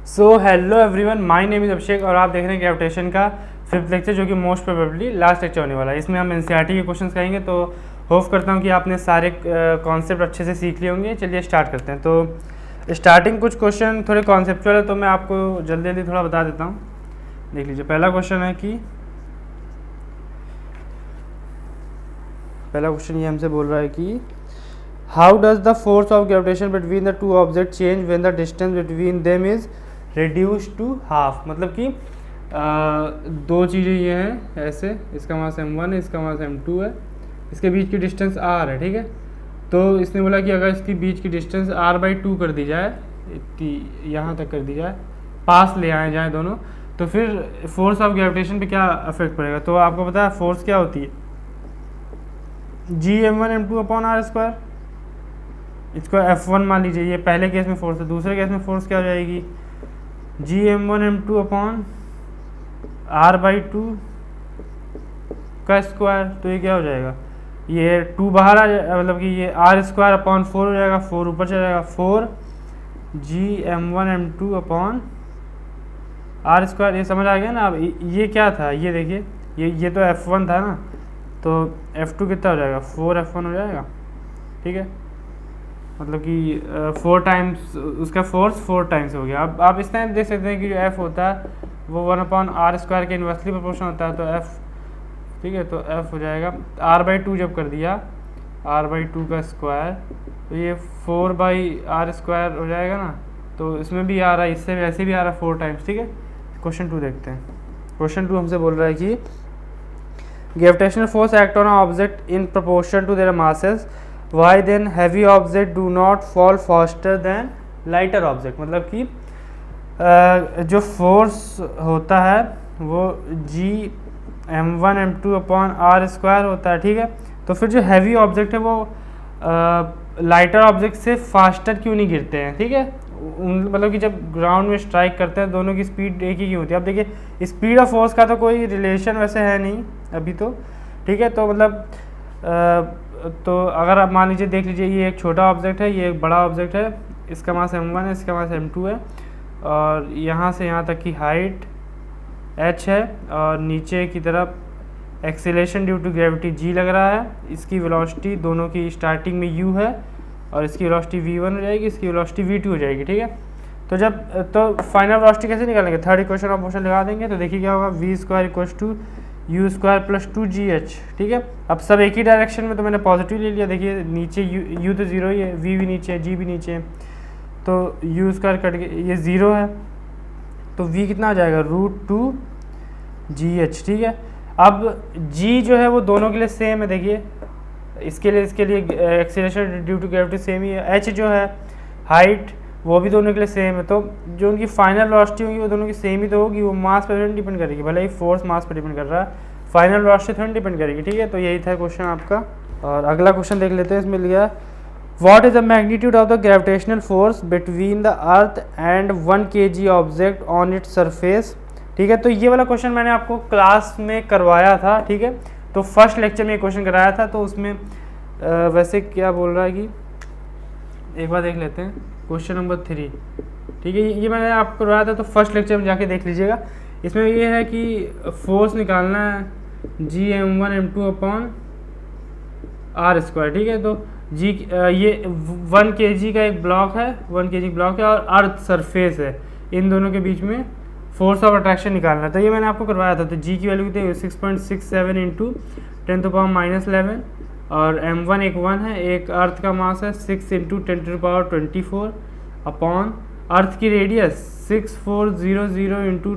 So hello everyone, my name is Abhishek और आप देख रहे हैं ग्रेविटेशन का 5th लेक्चर, जो कि मोस्ट प्रोबेबली लास्ट लेक्चर होने वाला है। इसमें हम एनसीईआरटी के क्वेश्चंस करेंगे, तो होप करता हूँ कि आपने सारे कॉन्सेप्ट अच्छे से सीख लिए होंगे। चलिए स्टार्ट करते हैं। तो स्टार्टिंग कुछ क्वेश्चन थोड़े कॉन्सेप्चुअल है, तो मैं आपको जल्दी जल्दी थोड़ा बता देता हूँ। देख लीजिए, पहला क्वेश्चन ये हमसे बोल रहा है कि how does the force of gravitation between the two object change when the distance between them is reduce to half. मतलब कि दो चीज़ें ये हैं ऐसे, इसका मास m1 है, इसका मास m2 है, इसके बीच की डिस्टेंस r है, ठीक है। तो इसने बोला कि अगर इसके बीच की डिस्टेंस r/2 कर दी जाए, यहाँ तक कर दी जाए, पास ले आए जाए दोनों, तो फिर फोर्स ऑफ ग्रेविटेशन पे क्या अफेक्ट पड़ेगा। तो आपको पता है फोर्स क्या होती है, Gm1m2/r²। इसको F1 मान लीजिए, ये पहले केस में फोर्स है। दूसरे केस में फोर्स क्या हो जाएगी, Gm1m2/r/2 का स्क्वायर। तो ये क्या हो जाएगा, ये 2 बाहर आ जाएगा, मतलब कि ये r²/4 हो जाएगा, 4 ऊपर चला जाएगा, 4 Gm1m2/r²। ये समझ आ गया ना। अब ये क्या था, ये देखिए, ये तो F1 था ना, तो F2 कितना हो जाएगा, 4F1 हो जाएगा, ठीक है। मतलब कि 4 टाइम्स उसका फोर्स 4 टाइम्स हो गया। अब आप इस टाइम देख सकते हैं कि जो F होता है वो 1/r² के इन्वर्सली प्रोपोर्शन होता है, तो F, ठीक है, तो F हो जाएगा r/2 जब कर दिया, r/2 का स्क्वायर, तो ये 4/r² हो जाएगा ना। तो इसमें भी आ रहा है, इससे वैसे भी आ रहा है 4 टाइम्स, ठीक है। क्वेश्चन 2 देखते हैं। क्वेश्चन 2 हमसे बोल रहा है कि gravitational force act on object in proportion to their masses, why then heavy object do not fall faster than lighter object. मतलब कि जो फोर्स होता है वो Gm1m2/r² होता है, ठीक है। तो फिर जो हैवी ऑब्जेक्ट है वो लाइटर ऑब्जेक्ट से फास्टर क्यों नहीं गिरते हैं, ठीक है। मतलब कि जब ग्राउंड में स्ट्राइक करते हैं दोनों की स्पीड एक ही क्यों होती है। अब देखिए, स्पीड ऑफ फोर्स का तो कोई रिलेशन वैसे है नहीं अभी तो, ठीक है। तो मतलब तो अगर आप मान लीजिए, देख लीजिए, ये एक छोटा ऑब्जेक्ट है, ये एक बड़ा ऑब्जेक्ट है, इसका मास m1 है, इसका मास m2 है, और यहाँ से यहाँ तक की हाइट h है, और नीचे की तरफ acceleration due to gravity g लग रहा है। इसकी वेलोसिटी दोनों की स्टार्टिंग में u है, और इसकी वेलोसिटी v1 हो जाएगी, इसकी वेलोसिटी v2 हो जाएगी, ठीक है। तो फाइनल वेलोसिटी कैसे निकालेंगे, थर्ड इक्वेशन ऑफ मोशन लगा देंगे, तो देखिए क्या होगा, v² = u² + 2gh, ठीक है। अब सब एक ही डायरेक्शन में, तो मैंने पॉजिटिव ले लिया। देखिए नीचे u तो 0 ही है, v भी नीचे है, g भी नीचे है, तो u² कट के ये 0 है, तो v कितना आ जाएगा, √2gh, ठीक है। अब g जो है वो दोनों के लिए सेम है। देखिए इसके लिए acceleration due to gravity same ही है। h जो है हाइट, वो भी दोनों के लिए सेम है, तो जो उनकी फाइनल वेलोसिटी होगी वो दोनों की सेम ही तो होगी। वो मास पर डिपेंड करेगी, भले ही फोर्स मास पर डिपेंड कर रहा है, फाइनल वेलोसिटी थोड़ी डिपेंड करेगी, ठीक है। तो यही था क्वेश्चन आपका। और अगला क्वेश्चन देख लेते हैं। इसमें लिया, what is the magnitude of the gravitational force between the earth and 1 kg object on its surface, ठीक है। तो ये वाला क्वेश्चन मैंने आपको क्लास में करवाया था, ठीक है। तो फर्स्ट लेक्चर में ये क्वेश्चन कराया था, तो उसमें वैसे क्या बोल रहा है कि एक बार देख लेते हैं क्वेश्चन नंबर 3, ठीक है। ये मैंने आपको करवाया था, तो फर्स्ट लेक्चर में जाके देख लीजिएगा। इसमें ये है कि फोर्स निकालना है Gm1m2/r², ठीक है। तो ये 1 kg का एक ब्लॉक है, 1 kg ब्लॉक है, और अर्थ सरफेस है, इन दोनों के बीच में फोर्स ऑफ अट्रैक्शन निकालना है। तो ये मैंने आपको करवाया था। तो g की वैल्यू कितनी है, 6.67 × 10⁻−11, और m1 एक 1 है, एक अर्थ का मास है 6 × 10⁻24 अपॉन अर्थ की रेडियस 6400 ×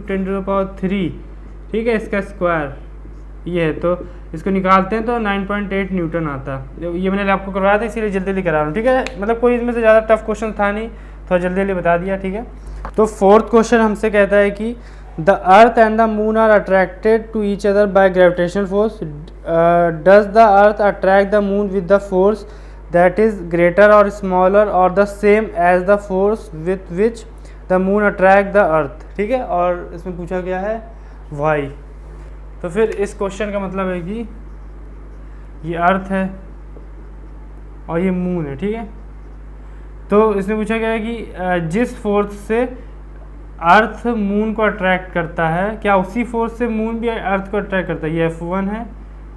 10⁻3, ठीक है, इसका स्क्वायर ये है। तो इसको निकालते हैं तो 9.8 न्यूटन आता है। ये मैंने आपको करवाया था, इसीलिए जल्दी जल्दी करा रहा हूँ, ठीक है। मतलब कोई इसमें से ज़्यादा टफ क्वेश्चन था नहीं, थोड़ा जल्दी जल्दी बता दिया, ठीक है। तो फोर्थ क्वेश्चन हमसे कहता है कि the earth and the moon are attracted to each other by gravitational force, does the earth attract the moon with the force that is greater और स्मॉलर और the same as the force with which the moon attract the earth, ठीक है। और इसमें पूछा गया है Y. तो फिर इस क्वेश्चन का मतलब है कि ये अर्थ है और ये मून है, ठीक है। तो इसमें पूछा गया है कि जिस फोर्स से अर्थ मून को अट्रैक्ट करता है, क्या उसी फोर्स से मून भी अर्थ को अट्रैक्ट करता है? ये F1 है,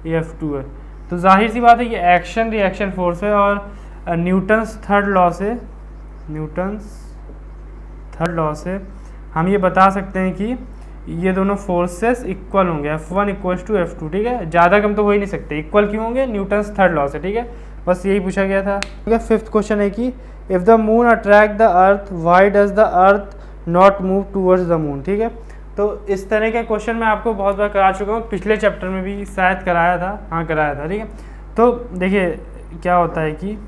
ये F2 है। तो जाहिर सी बात है ये एक्शन रिएक्शन फोर्स है और न्यूटन्स थर्ड लॉ से हम ये बता सकते हैं कि ये दोनों फोर्सेस इक्वल होंगे, F1 इक्वल्स टू F2, ठीक है। ज़्यादा कम तो हो ही नहीं सकते, इक्वल क्यों होंगे? न्यूटन्स थर्ड लॉ से, ठीक है। बस यही पूछा गया था, ठीक है। फिफ्थ क्वेश्चन है कि if the moon attract the earth Y does the earth not move towards the moon, ठीक है। तो इस तरह के क्वेश्चन मैं आपको बहुत बार करा चुका हूँ, पिछले चैप्टर में भी शायद कराया था, हाँ कराया था, ठीक है। तो देखिए क्या होता है कि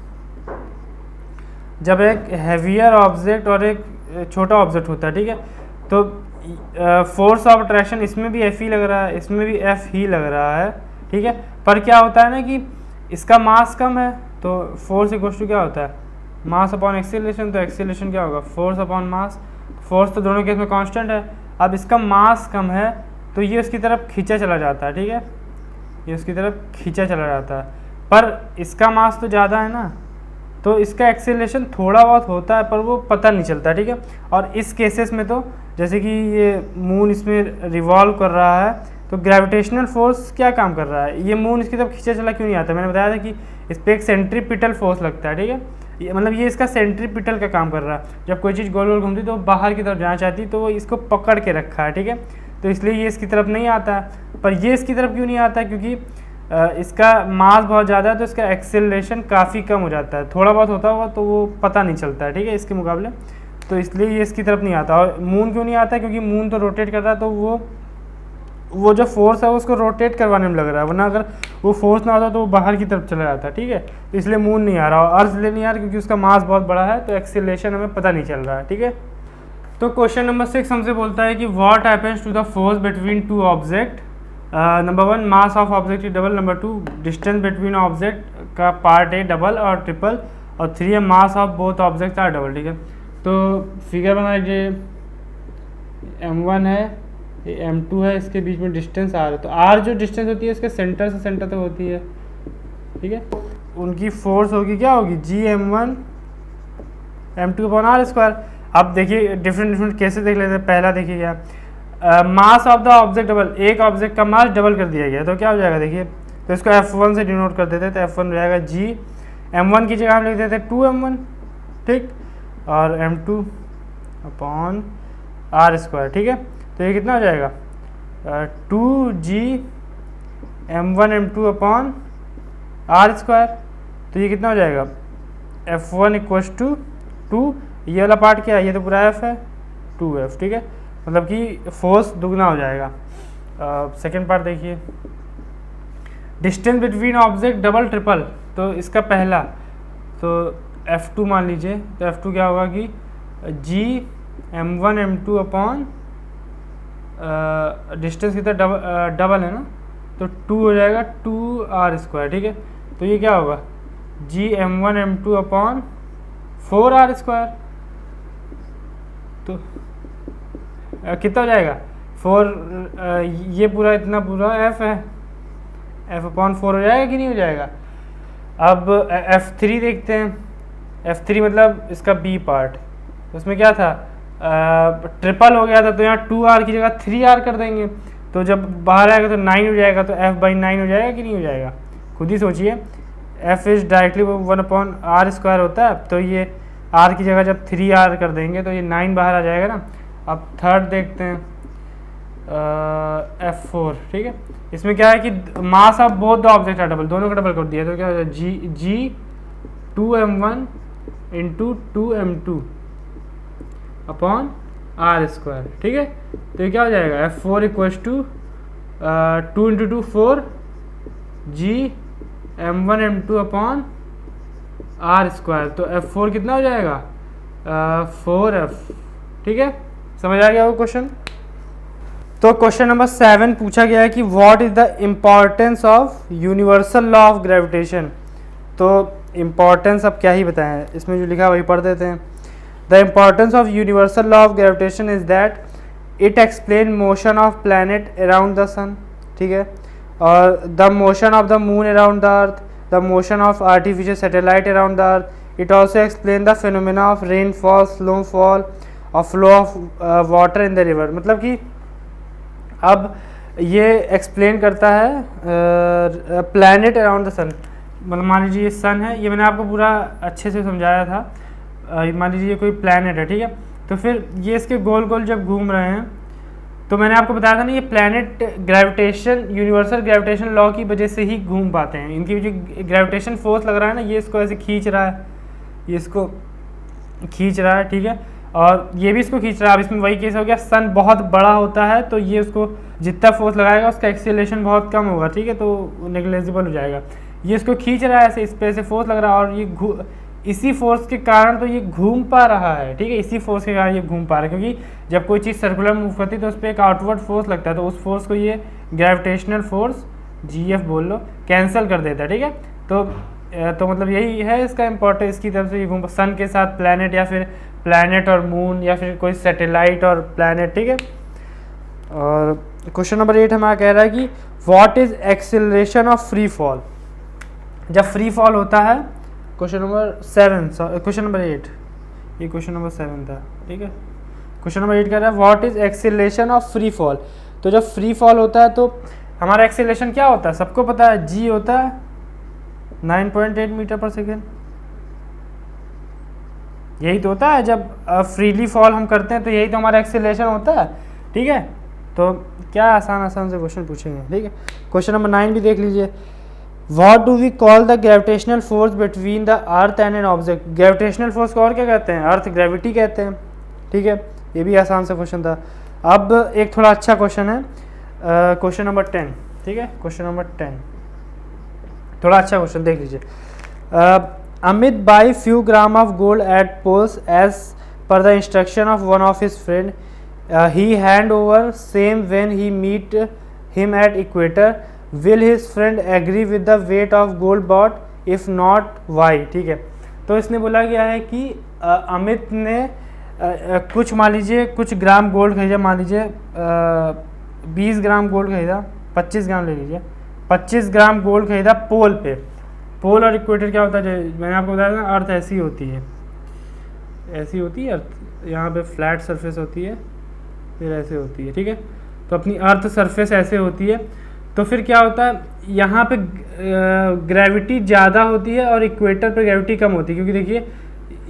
जब एक हैवियर ऑब्जेक्ट और एक छोटा ऑब्जेक्ट होता है, ठीक है, तो फोर्स ऑफ अट्रैक्शन इसमें भी F ही लग रहा है, इसमें भी F ही लग रहा है, ठीक है। पर क्या होता है ना कि इसका मास कम है, तो फोर्स इक्वल्स टू क्या होता है? Mass upon acceleration. तो एक्सीलरेशन क्या होगा? Force upon mass. फोर्स तो दोनों केस में कांस्टेंट है। अब इसका मास कम है तो ये उसकी तरफ खींचा चला जाता है, ठीक है, ये उसकी तरफ खींचा चला जाता है। पर इसका मास तो ज़्यादा है ना, तो इसका एक्सीलरेशन थोड़ा बहुत होता है पर वो पता नहीं चलता, ठीक है। और इस केसेस में तो जैसे कि ये मून इसमें रिवॉल्व कर रहा है, तो ग्रेविटेशनल फोर्स क्या काम कर रहा है? ये मून इसकी तरफ खींचा चला क्यों नहीं आता? मैंने बताया था कि इस पर एक सेंट्रीपिटल फोर्स लगता है, ठीक है। ये मतलब ये इसका सेंट्रीपिटल का काम कर रहा है। जब कोई चीज़ गोल गोल घूमती तो बाहर की तरफ जाना चाहती, तो वो इसको पकड़ के रखा है, ठीक है। तो इसलिए ये इसकी तरफ नहीं आता है। पर ये इसकी तरफ क्यों नहीं आता है? क्योंकि इसका मास बहुत ज़्यादा है, तो इसका एक्सेलरेशन काफ़ी कम हो जाता है। थोड़ा बहुत होता होगा तो वो पता नहीं चलता है, ठीक है, इसके मुकाबले। तो इसलिए ये इसकी तरफ नहीं आता। और मून क्यों नहीं आता है? क्योंकि मून तो रोटेट कर रहा है, तो वो जो फोर्स है वो उसको रोटेट करवाने में लग रहा है, वरना अगर वो फोर्स ना होता तो वो बाहर की तरफ चला जाता, ठीक है। तो इसलिए मून नहीं आ रहा, और अर्थ इसलिए नहीं आ रहा क्योंकि उसका मास बहुत बड़ा है, तो एक्सेलरेशन हमें पता नहीं चल रहा है, ठीक है। तो क्वेश्चन नंबर 6 हमसे बोलता है कि what happens to the force between two object. Number 1 mass of object is double, number 2 distance between object का पार्ट है डबल और ट्रिपल, और 3 है mass of both object are double, ठीक है। तो फिगर बना लीजिए, M1 है, M2 है, इसके बीच में डिस्टेंस R है। तो R जो डिस्टेंस होती है इसके सेंटर से सेंटर तक होती है, ठीक है। उनकी फोर्स होगी, क्या होगी? GM1 M2 upon R square. अब देखिए डिफरेंट केसेस देख लेते हैं। पहला देखिए क्या, mass of the object double, एक ऑब्जेक्ट का मास डबल कर दिया गया, तो क्या हो जाएगा? देखिए, तो इसको F1 से डिनोट कर देते हैं, तो F1 हो जाएगा G, M1 की जगह हम लिख देते हैं 2M1, ठीक, और M2 अपॉन R स्क्वायर, ठीक है। तो ये कितना हो जाएगा? 2G M1 M2 upon R square. तो ये कितना हो जाएगा? F1 इक्वल्स टू 2, ये वाला पार्ट क्या है? ये तो पूरा F है, 2F, ठीक है। मतलब कि फोर्स दुगना हो जाएगा। सेकेंड पार्ट देखिए, distance between object double triple. तो इसका पहला तो F2 मान लीजिए, तो F2 क्या होगा कि G M1 M2 upon distance कितना डबल है ना, तो 2 हो जाएगा 2R स्क्वायर, ठीक है। तो ये क्या होगा? G M1 M2 upon 4R square. तो कितना हो जाएगा? 4, ये पूरा इतना पूरा F है, F अपॉन 4 हो जाएगा कि नहीं हो जाएगा? अब F3 देखते हैं। F3 मतलब इसका B पार्ट, तो उसमें क्या था? ट्रिपल हो गया था, तो यहाँ 2R की जगह 3R कर देंगे, तो जब बाहर आएगा तो 9 हो जाएगा, तो F/9 हो जाएगा कि नहीं हो जाएगा? खुद ही सोचिए, F is directly 1 upon R square होता है, तो ये R की जगह जब 3R कर देंगे तो ये 9 बाहर आ जाएगा ना। अब थर्ड देखते हैं, F4, ठीक है। इसमें क्या है कि mass of both the object are double, दोनों का डबल कर दिया, तो क्या हो जाएगा? G 2M1 into 2M2 upon R square, ठीक है। तो ये क्या हो जाएगा? F4 equals to 2 into 2 4 G M1 M2 upon R square. तो F4 कितना हो जाएगा? 4F, ठीक है। समझ आ गया वो क्वेश्चन? तो क्वेश्चन नंबर 7 पूछा गया है कि what is the importance of universal law of gravitation. तो इम्पॉर्टेंस अब क्या ही बताएं, इसमें जो लिखा है वही पढ़ देते हैं। The importance of universal law of gravitation is that it explain motion of planet around the sun, ठीक है, और the motion of the moon around the earth, the motion of artificial satellite around the earth. It also explains the phenomena of rainfall, snowfall, of flow of water in the river, मतलब कि अब ये explain करता है planet around the सन। मतलब मान लीजिए ये सन है, ये मैंने आपको पूरा अच्छे से समझाया था। मान लीजिए ये कोई प्लैनेट है, ठीक है, तो फिर ये इसके गोल गोल जब घूम रहे हैं, तो मैंने आपको बताया था ना, ये planet gravitation, universal gravitation law की वजह से ही घूम पाते हैं। इनकी जो ग्रेविटेशन फोर्स लग रहा है ना, ये इसको ऐसे खींच रहा है, ये इसको खींच रहा है, ठीक है, और ये भी इसको खींच रहा है। अब इसमें वही केस हो गया, सन बहुत बड़ा होता है तो ये उसको जितना फोर्स लगाएगा उसका एक्सीलरेशन बहुत कम होगा, ठीक है, तो नेग्लिजिबल हो जाएगा। ये इसको खींच रहा है ऐसे, इस पे से फोर्स लग रहा है, और ये इसी फोर्स के कारण तो ये घूम पा रहा है, ठीक है, इसी फोर्स के कारण ये घूम पा रहा है, क्योंकि जब कोई चीज़ सर्कुलर मूव करती है तो उस पर एक आउटवर्ड फोर्स लगता है, तो उस फोर्स को ये ग्रेविटेशनल फोर्स GF बोल लो कैंसिल कर देता है, ठीक है। तो मतलब यही है इसका इम्पोर्टेंस, इसकी तरफ से ये घूम सन के साथ प्लैनेट, या फिर प्लैनेट और मून, या फिर कोई सैटेलाइट और प्लैनेट, ठीक है। और क्वेश्चन नंबर 8 हमारा कह रहा है कि what is acceleration of free fall. जब फ्री फॉल होता है, क्वेश्चन नंबर 7, क्वेश्चन नंबर 8, ये क्वेश्चन नंबर 7 था, ठीक है। क्वेश्चन नंबर 8 कह रहा है what is acceleration of free fall. तो जब फ्री फॉल होता है तो हमारा एक्सेलरेशन क्या होता है, सबको पता है, G होता है 9.8 मीटर पर सेकेंड। यही तो होता है जब फ्रीली फॉल हम करते हैं, तो यही तो हमारा एक्सेलरेशन होता है, ठीक है। तो क्या आसान से क्वेश्चन पूछेंगे, ठीक है। क्वेश्चन नंबर 9 भी देख लीजिए, what do we call the gravitational force between the earth and an object. Gravitational force को और क्या कहते हैं, अर्थ ग्रेविटी कहते हैं, ठीक है। ये भी आसान सा क्वेश्चन था। अब एक थोड़ा अच्छा क्वेश्चन है, क्वेश्चन नंबर 10, ठीक है, क्वेश्चन नंबर 10 थोड़ा अच्छा क्वेश्चन देख लीजिए। Amit buy few gram of gold at poles as per the instruction of one of his friend, he hand over same when he meet him at equator, will his friend agree with the weight of gold bought, if not why, ठीक है। तो इसने बोला गया है कि अमित ने कुछ मान लीजिए कुछ ग्राम गोल्ड खरीदा, मान लीजिए 20 ग्राम गोल्ड खरीदा, 25 ग्राम ले लीजिए, 25 ग्राम गोल्ड खरीदा पोल पे। पोल और इक्वेटर क्या होता है, जो मैंने आपको बताया था, अर्थ ऐसी होती है, ऐसी होती है अर्थ, यहाँ पे फ्लैट सरफेस होती है, फिर ऐसे होती है, ठीक है। तो अपनी अर्थ सरफेस ऐसे होती है, तो फिर क्या होता है, यहाँ पे ग्रेविटी ज़्यादा होती है और इक्वेटर पे ग्रेविटी कम होती है, क्योंकि देखिए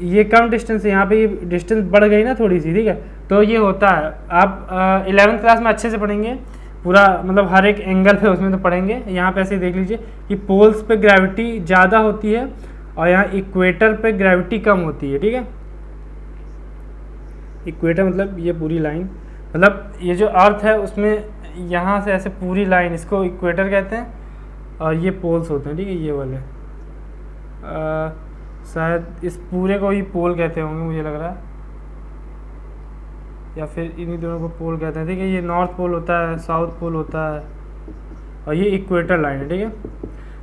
ये कम डिस्टेंस है, यहाँ पे ये डिस्टेंस बढ़ गई ना थोड़ी सी, ठीक है। तो ये होता है, आप 11th क्लास में अच्छे से पढ़ेंगे पूरा, मतलब हर एक एंगल पे उसमें तो पढ़ेंगे। यहाँ पे ऐसे देख लीजिए कि पोल्स पे ग्रेविटी ज़्यादा होती है और यहाँ इक्वेटर पे ग्रेविटी कम होती है, ठीक है। इक्वेटर मतलब ये पूरी लाइन, मतलब ये जो अर्थ है उसमें यहाँ से ऐसे पूरी लाइन, इसको इक्वेटर कहते हैं, और ये पोल्स होते हैं, ठीक है, ये वाले शायद इस पूरे को ही पोल कहते होंगे मुझे लग रहा है, या फिर इन्हीं दोनों को पोल कहते हैं, ठीक है। ये नॉर्थ पोल होता है, साउथ पोल होता है, और ये इक्वेटर लाइन है, ठीक है।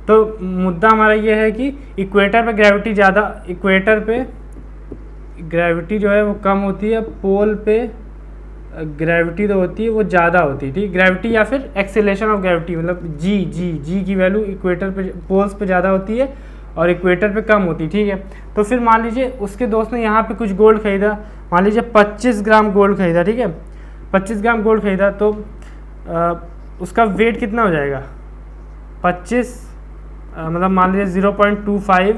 तो मुद्दा हमारा ये है कि इक्वेटर पे ग्रेविटी ज़्यादा, इक्वेटर पे ग्रेविटी जो है वो कम होती है, पोल पे ग्रेविटी तो होती है वो ज़्यादा होती है, ठीक है। ग्रेविटी या फिर एक्सेलरेशन ऑफ ग्रेविटी, मतलब जी की वैल्यू इक्वेटर पे, पोल्स पे ज़्यादा होती है और इक्वेटर पे कम होती है, ठीक है। तो फिर मान लीजिए उसके दोस्त ने यहाँ पे कुछ गोल्ड खरीदा, मान लीजिए 25 ग्राम गोल्ड खरीदा, ठीक है, 25 ग्राम गोल्ड खरीदा, तो उसका वेट कितना हो जाएगा, 25 मतलब मान लीजिए 0.25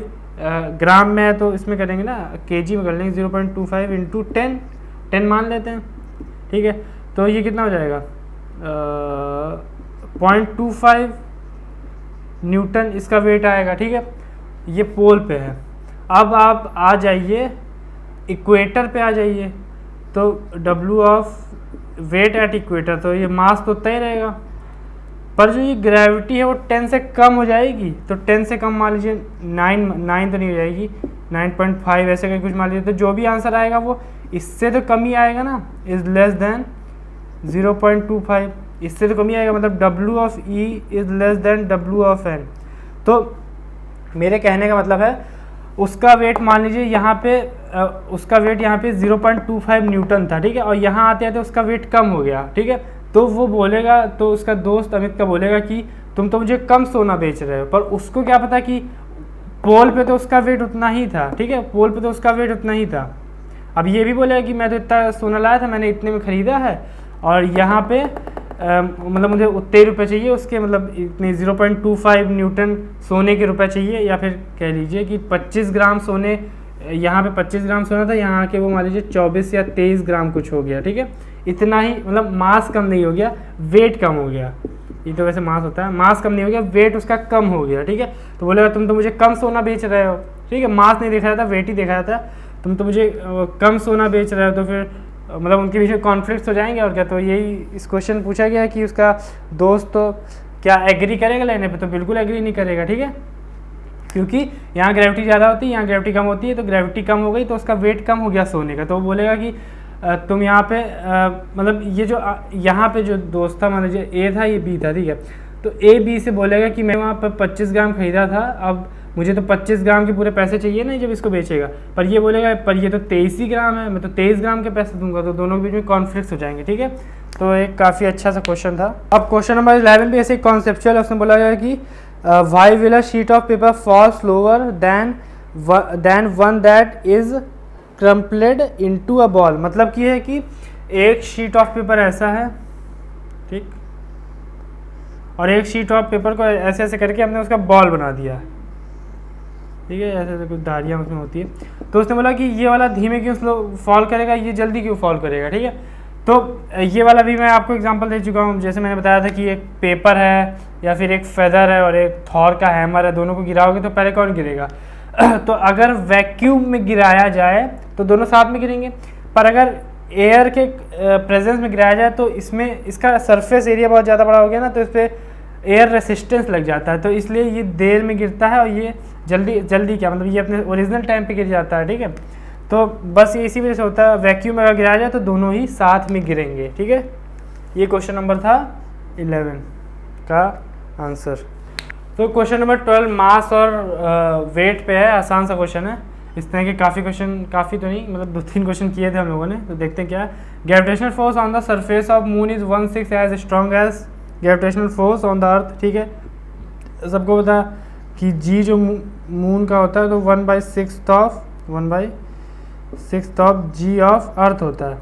ग्राम में है, तो इसमें करेंगे ना केजी में कर लेंगे, 0.25 इंटू 10 मान लेते हैं, ठीक है। तो ये कितना हो जाएगा 0.25 न्यूटन इसका वेट आएगा, ठीक है। ये पोल पे है। अब आप आ जाइए इक्वेटर पे आ जाइए, तो W of weight at equator, तो ये मास तो उतना ही रहेगा, पर जो ये ग्रेविटी है वो 10 से कम हो जाएगी। तो 10 से कम मान लीजिए 9 तो नहीं हो जाएगी, 9.5 ऐसे करके कुछ मान लीजिए। तो जो भी आंसर आएगा वो इससे तो कम ही आएगा ना, इज़ लेस देन 0.25, इससे तो कम ही आएगा, मतलब W of E is less than W of N। तो मेरे कहने का मतलब है उसका वेट मान लीजिए यहाँ पे उसका वेट यहाँ पे 0.25 न्यूटन था, ठीक है, और यहाँ आते आते उसका वेट कम हो गया, ठीक है। तो वो बोलेगा, तो उसका दोस्त अमित का बोलेगा कि तुम तो मुझे कम सोना बेच रहे हो, पर उसको क्या पता कि पोल पे तो उसका वेट उतना ही था, ठीक है, पोल पे तो उसका वेट उतना ही था। अब ये भी बोलेगा कि मैं तो इतना सोना लाया था, मैंने इतने में ख़रीदा है, और यहाँ पे मतलब मुझे उतने रुपये चाहिए उसके, मतलब इतने 0.25 न्यूटन सोने के रुपए चाहिए, या फिर कह लीजिए कि 25 ग्राम सोने, यहाँ पे 25 ग्राम सोना था, यहाँ के वो मान लीजिए 24 या 23 ग्राम कुछ हो गया, ठीक है। इतना ही, मतलब मास कम नहीं हो गया, वेट कम हो गया। ये तो वैसे मास होता है, मास कम नहीं हो गया, वेट उसका कम हो गया, ठीक है। तो बोलेगा तुम तो मुझे कम सोना बेच रहे हो, ठीक है, मास नहीं देखा जाता, वेट ही देखा जाता है, तुम तो मुझे कम सोना बेच रहे हो, तो फिर मतलब उनके बीच में कॉन्फ्लिक्ट हो जाएंगे और क्या। तो यही इस क्वेश्चन पूछा गया कि उसका दोस्त तो क्या एग्री करेगा लेने पे, तो बिल्कुल एग्री नहीं करेगा, ठीक है, क्योंकि यहाँ ग्रेविटी ज़्यादा होती है, यहाँ ग्रेविटी कम होती है, तो ग्रेविटी कम हो गई तो उसका वेट कम हो गया सोने का। तो वो बोलेगा कि तुम यहाँ पे मतलब ये जो यहाँ पे जो दोस्त था, मान लीजिए ए था, ये बी था, ठीक है, तो ए बी से बोलेगा कि मैं वहाँ पर 25 ग्राम खरीदा था, अब मुझे तो 25 ग्राम के पूरे पैसे चाहिए ना जब इसको बेचेगा, पर ये बोलेगा पर ये तो 23 ही ग्राम है, मैं तो 23 ग्राम के पैसे दूंगा, तो दोनों के बीच में कॉन्फ्लिक्ट हो जाएंगे, ठीक है। तो एक काफ़ी अच्छा सा क्वेश्चन था। अब क्वेश्चन नंबर 11 भी ऐसे कॉन्सेप्चुअल, उसमें बोला गया कि why will a sheet of paper fall slower than one that is crumpled into a ball. मतलब कि है कि एक शीट ऑफ पेपर ऐसा है, ठीक, और एक शीट ऑफ पेपर को ऐसे ऐसे करके हमने उसका बॉल बना दिया, ठीक है, ऐसे ऐसे कुछ धारियाँ उसमें होती है। तो उसने बोला कि ये वाला धीमे क्यों स्लो फॉल करेगा, ये जल्दी क्यों फॉल करेगा, ठीक है। तो ये वाला भी मैं आपको एग्जांपल दे चुका हूँ, जैसे मैंने बताया था कि एक पेपर है या फिर एक फेदर है और एक थॉर का हैमर है, दोनों को गिराओगे तो पहले कौन गिरेगा तो अगर वैक्यूम में गिराया जाए तो दोनों साथ में गिरेंगे, पर अगर एयर के प्रेजेंस में गिराया जाए तो इसमें इसका सरफेस एरिया बहुत ज़्यादा बड़ा हो गया ना, तो इस पर एयर रेसिस्टेंस लग जाता है, तो इसलिए ये देर में गिरता है और ये जल्दी क्या मतलब ये अपने ओरिजिनल टाइम पे गिर जाता है, ठीक है। तो बस ये इसी वजह से होता है, वैक्यूम में अगर गिराया जाए तो दोनों ही साथ में गिरेंगे, ठीक है। ये क्वेश्चन नंबर था 11 का आंसर। तो क्वेश्चन नंबर 12 मास और वेट पे है, आसान सा क्वेश्चन है। इस तरह के काफ़ी क्वेश्चन, काफ़ी तो नहीं मतलब 2-3 क्वेश्चन किए थे हम लोगों ने, तो देखते हैं क्या है। Gravitational force on the surface of moon is 1/6 as strong as gravitational force on the earth, ठीक है। सबको पता कि जी जो मून का होता है तो 1/6 ऑफ जी ऑफ अर्थ होता है,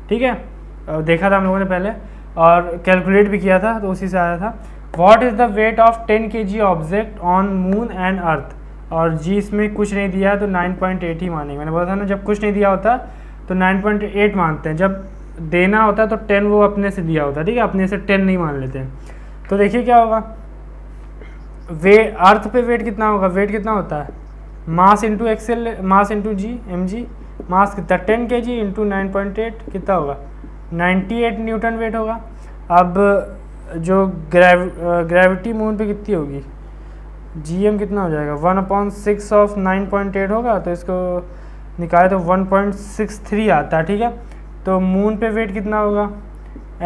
ठीक है। देखा था हम लोगों ने पहले और कैलकुलेट भी किया था, तो उसी से आया था। What is the weight of 10 kg object on moon and earth, और जी इसमें कुछ नहीं दिया है तो 9.8 ही मानेंगे। मैंने बोला था ना, जब कुछ नहीं दिया होता तो 9.8 मानते हैं, जब देना होता है तो 10 वो अपने से दिया होता है, ठीक है, अपने से 10 नहीं मान लेते हैं। तो देखिए क्या होगा, अर्थ पे वेट कितना होगा, वेट कितना होता है mass into accel, mass into g m g, mass कितना 10 kg इंटू 9.8 कितना होगा 98 न्यूटन वेट होगा। अब जो ग्रेविटी मून पे कितनी होगी, जीएम कितना हो जाएगा 1/6 ऑफ 9.8 होगा, तो इसको निकाले तो 1.63 आता है, ठीक है। तो मून पे वेट कितना होगा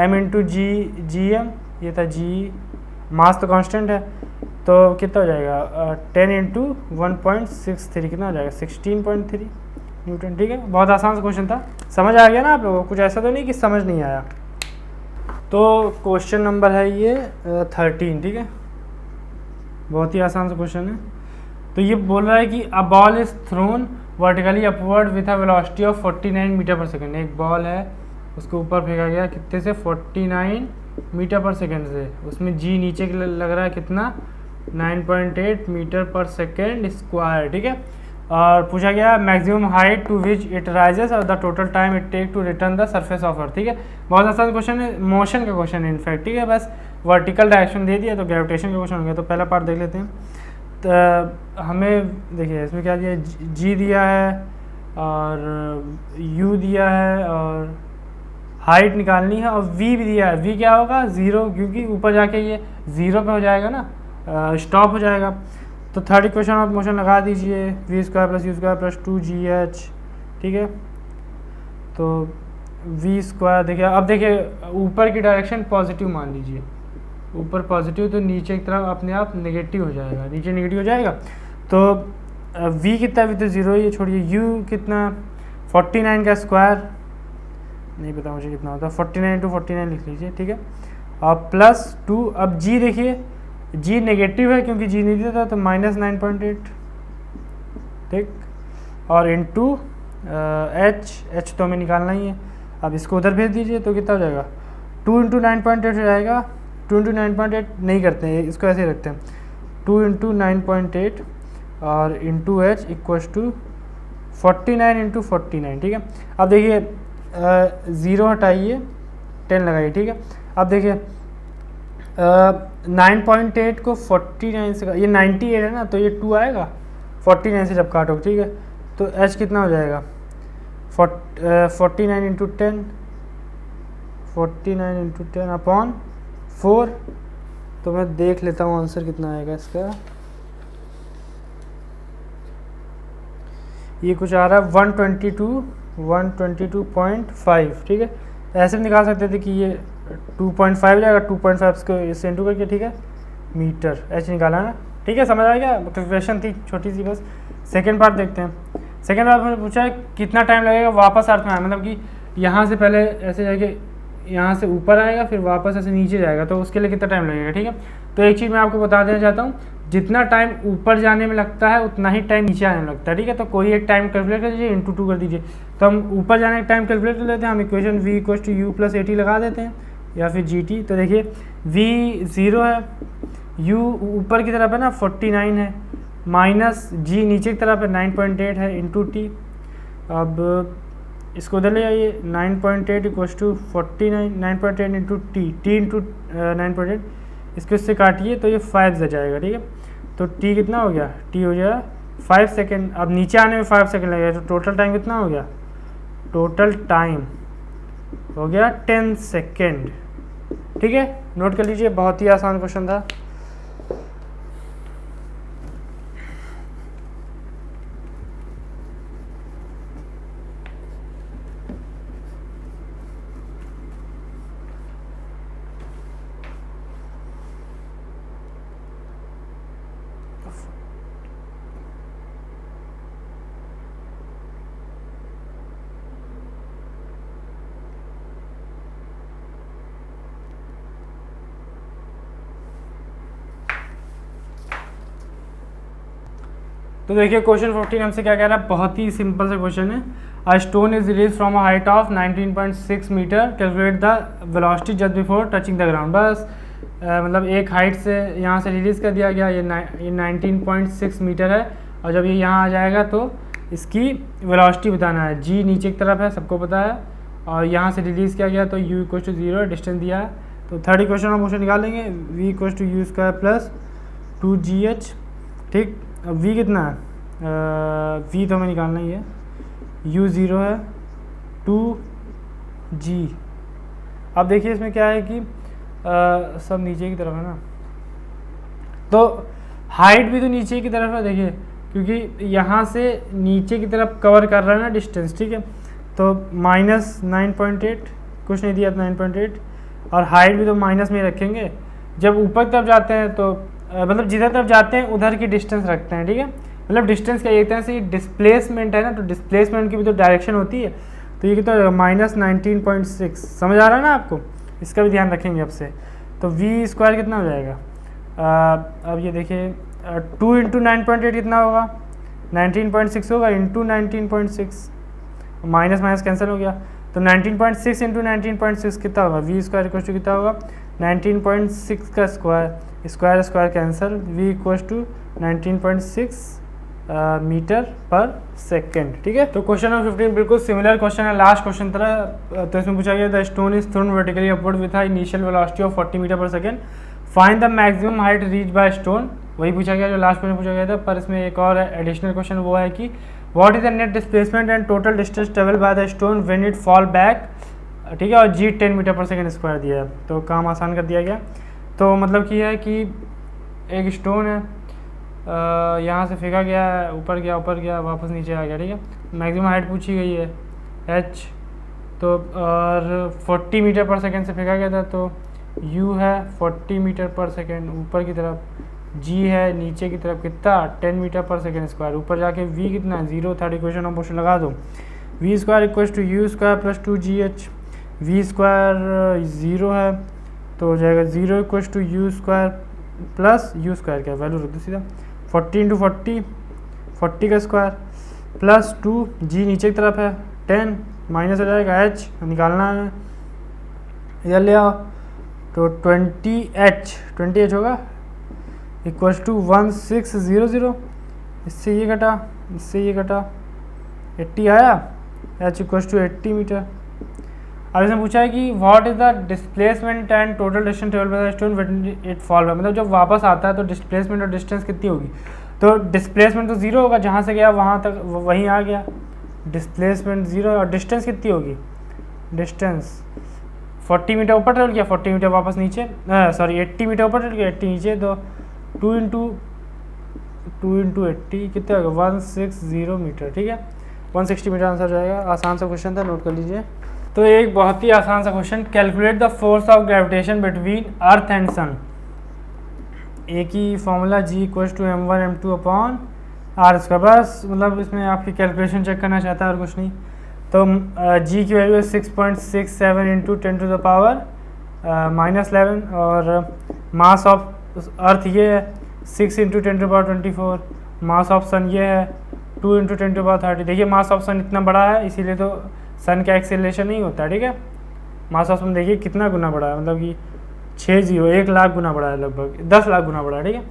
m इंटू जी एम, ये था जी, मास तो कांस्टेंट है, तो कितना हो जाएगा 10 इंटू 1.63 कितना हो जाएगा 16.3 न्यूटन, ठीक है। बहुत आसान सा क्वेश्चन था, समझ आ गया ना आप लोगों को, कुछ ऐसा तो नहीं कि समझ नहीं आया। तो क्वेश्चन नंबर है ये 13, ठीक है, बहुत ही आसान सा क्वेश्चन है। तो ये बोल रहा है कि a ball is thrown vertically upward with a velocity of 49 metre per second. एक बॉल है, उसको ऊपर फेंका गया कितने से 49 मीटर पर सेकेंड से, उसमें जी नीचे के लग रहा है कितना 9.8 मीटर पर सेकेंड स्क्वायर, ठीक है। और पूछा गया maximum height to which it rises और the total time it take to return the surface of earth, ठीक है। बहुत आसान क्वेश्चन है, मोशन का क्वेश्चन है इनफैक्ट, ठीक है। बस वर्टिकल डायरेक्शन दे दिया तो ग्रेविटेशन का क्वेश्चन हो गया। तो पहला पार्ट देख लेते हैं। तो हमें देखिए इसमें क्या दिया, जी दिया है और यू दिया है और हाइट निकालनी है और वी भी दिया है। वी क्या होगा 0, क्योंकि ऊपर जाके ये 0 पे हो जाएगा ना, स्टॉप हो जाएगा। तो थर्ड इक्वेशन ऑफ मोशन लगा दीजिए, v square plus u square plus 2gh, ठीक है। तो वी स्क्वायर देखिए, अब देखिए ऊपर की डायरेक्शन पॉजिटिव मान लीजिए, ऊपर पॉजिटिव तो नीचे की तरफ अपने आप नेगेटिव हो जाएगा, नीचे नेगेटिव हो जाएगा। तो वी कितना, वी तो 0 ही छोड़िए, यू कितना 49 का स्क्वायर नहीं पता मुझे कितना होता है, 49 × 49 लिख लीजिए, ठीक है। और प्लस 2, अब जी देखिए जी नेगेटिव है क्योंकि जी नहीं देता तो -9.8, ठीक। और इंटू एच तो हमें निकालना ही है। अब इसको उधर भेज दीजिए तो कितना हो जाएगा, 2 इंटू 9.8 हो जाएगा। 2 इंटू 9.8 नहीं करते हैं, इसको ऐसे ही रखते हैं, 2 इंटू 9.8 और into h equals to 49 into 49। ठीक है, अब देखिए 0 हटाइए, 10 लगाइए। ठीक है, अब देखिए 9.8 को 49 से, ये 98 है ना, तो ये 2 आएगा 49 से जब काटो। ठीक है, तो h कितना हो जाएगा, 49 इंटू 10, 49 इंटू 10 अपॉन 4। तो मैं देख लेता हूँ आंसर कितना आएगा इसका। ये कुछ आ रहा है 122.5। ठीक है, ऐसे भी निकाल सकते थे कि ये 2.5 जाएगा, 2.5 को इससे इंटू करके। ठीक है, मीटर एच निकाला ना। ठीक है, समझ आ गया, कैलकुलेशन थी छोटी सी बस। सेकेंड पार्ट देखते हैं। सेकेंड पार्ट में पूछा है कितना टाइम लगेगा वापस अर्थ में आए, मतलब कि यहाँ से पहले ऐसे जाके यहाँ से ऊपर आएगा, फिर वापस ऐसे नीचे जाएगा, तो उसके लिए कितना टाइम लगेगा। ठीक है, तो एक चीज़ मैं आपको बता देना चाहता हूँ, जितना टाइम ऊपर जाने में लगता है उतना ही टाइम नीचे आने में लगता है। ठीक है, तो कोई एक टाइम कैलकुलेट कर दीजिए, इंटू 2 कर दीजिए। तो हम ऊपर जाने का टाइम कैलकुलेट कर लेते हैं, हम equation v equals to u plus AT लगा देते हैं, या फिर GT। तो देखिए v 0 है, u ऊपर की तरफ है ना 49 है, माइनस g नीचे की तरफ है 9.8 है, इंटू t। अब इसको उधर ले आइए, 9.8 equals to 49, 9.8 into t into 9.8, इसको इससे काटिए तो ये 5 से जाएगा। ठीक है, तो t कितना हो गया, t हो गया 5 सेकेंड। अब नीचे आने में 5 सेकेंड लगेगा, तो टोटल टाइम कितना हो गया, टोटल टाइम हो गया 10 सेकेंड। ठीक है, नोट कर लीजिए, बहुत ही आसान क्वेश्चन था। तो देखिए क्वेश्चन 14 हमसे क्या कह रहा है, बहुत ही सिंपल सा क्वेश्चन है। A stone is release from a height of 19.6 metre, calculate the velocity just before touching the ground. बस मतलब एक हाइट से यहाँ से रिलीज़ कर दिया गया, ये 19.6 मीटर है, और जब ये यहाँ आ जाएगा तो इसकी वेलोसिटी बताना है। जी नीचे की तरफ है, सबको पता है, और यहाँ से रिलीज़ किया गया तो u इक्वल टू 0 डिस्टेंस दिया है। तो थर्ड इक्वेशन हम उसे निकालेंगे, v equal to u square plus 2gh। ठीक, अब v कितना है, v तो हमें निकालना ही है, u 0 है, 2g। अब देखिए इसमें क्या है कि सब नीचे की तरफ है ना, तो हाइट भी तो नीचे की तरफ है। देखिए क्योंकि यहाँ से नीचे की तरफ कवर कर रहा है ना डिस्टेंस। ठीक है, तो माइनस 9.8, कुछ नहीं दिया 9.8, और हाइट भी तो माइनस में रखेंगे। जब ऊपर तरफ जाते हैं तो मतलब जिधर तरफ जाते हैं उधर की डिस्टेंस रखते हैं। ठीक है, मतलब डिस्टेंस का एक तरह से डिस्प्लेसमेंट है ना, तो डिस्प्लेसमेंट की भी तो डायरेक्शन होती है। तो ये कितना माइनस 19.6, समझ आ रहा है ना आपको, इसका भी ध्यान रखेंगे अब से। तो v स्क्वायर कितना हो जाएगा, अब ये देखिए 2 इंटू 9.8 कितना होगा, 19.6 होगा, इंटू 19.6, माइनस माइनस कैंसिल हो गया, तो 19.6 इंटू 19.6 कितना होगा, v स्क्वायर इक्वल टू कितना होगा 19.6 का square, square square cancel, v equal to 19.6 metre per second. ठीक है, तो क्वेश्चन नंबर 15 बिल्कुल सिमिलर क्वेश्चन है लास्ट क्वेश्चन तरह। तो इसमें पूछा गया the stone is thrown vertically upward with initial velocity of 40 metre per second, find the maximum height reach by stone. वही पूछा गया जो लास्ट क्वेश्चन पूछा गया था, पर इसमें एक और एडिशनल क्वेश्चन वो है कि what is the net displacement and total distance travel by the stone when it fall back. ठीक है, और g 10 metre per second square दिया है, तो काम आसान कर दिया गया। तो मतलब कि है कि एक स्टोन है, यहाँ से फेंका गया है, ऊपर गया वापस नीचे आ गया। ठीक है, मैक्सिमम हाइट पूछी गई है h, तो और 40 मीटर पर सेकेंड से फेंका गया था, तो u है 40 मीटर पर सेकेंड ऊपर की तरफ, g है नीचे की तरफ कितना 10 मीटर पर सेकेंड स्क्वायर, ऊपर जाके v कितना है 0। थर्ड इक्वेशन हम क्वेश्चन लगा दो, v square equal to u square plus 2gh, v square 0 है तो हो जाएगा 0 equal to u square plus u square क्या वैल्यू रख दो सीधा, 40 इंटू 40 का स्क्वायर प्लस 2, जी नीचे की तरफ है 10 माइनस हो जाएगा एच निकालना है इधर ले आओ, तो 20 होगा इक्वल्स टू 1600, इससे ये घटा इससे ये घटा 80 आया, एच इक्वल्स टू 80 मीटर। अब इसने पूछा है कि what is the displacement and total distance travel by the stone when it fall back, मतलब जब वापस आता है तो डिस्प्लेसमेंट और डिस्टेंस कितनी होगी। तो डिस्प्लेसमेंट तो जीरो होगा, जहाँ से गया वहाँ तक वहीं आ गया, डिस्प्लेसमेंट जीरो, और डिस्टेंस कितनी होगी, डिस्टेंस 40 मीटर ऊपर ट्रेवल किया, 40 मीटर वापस नीचे, सॉरी 80 मीटर ऊपर ट्रेवल किया, 80 नीचे, तो 2 इंटू 80 कितना होगा 160 मीटर, ठीक है 160 मीटर आंसर जाएगा। आसान सा क्वेश्चन था, नोट कर लीजिए। तो एक बहुत ही आसान सा question, calculate the force of gravitation between earth and sun. एक ही formula G equals to m1 m2 r square, बस मतलब इसमें आपकी कैलकुलेशन चेक करना चाहता है और कुछ नहीं। तो जी की वैल्यू है 6.67 इंटू 10 टू द पावर -11, और मास ऑफ अर्थ ये है 6 into 10 to power 24, mass of sun ये है 2 इंटू 10 टू पावर 30। देखिए मास ऑफ सन इतना बड़ा है, इसीलिए तो सन का एक्सेलरेशन नहीं होता, ठीक है। मास ऑफ सन देखिए कितना गुना बड़ा है, मतलब कि 1 लाख गुना बड़ा है, लगभग 10 लाख गुना बड़ा है, ठीक है।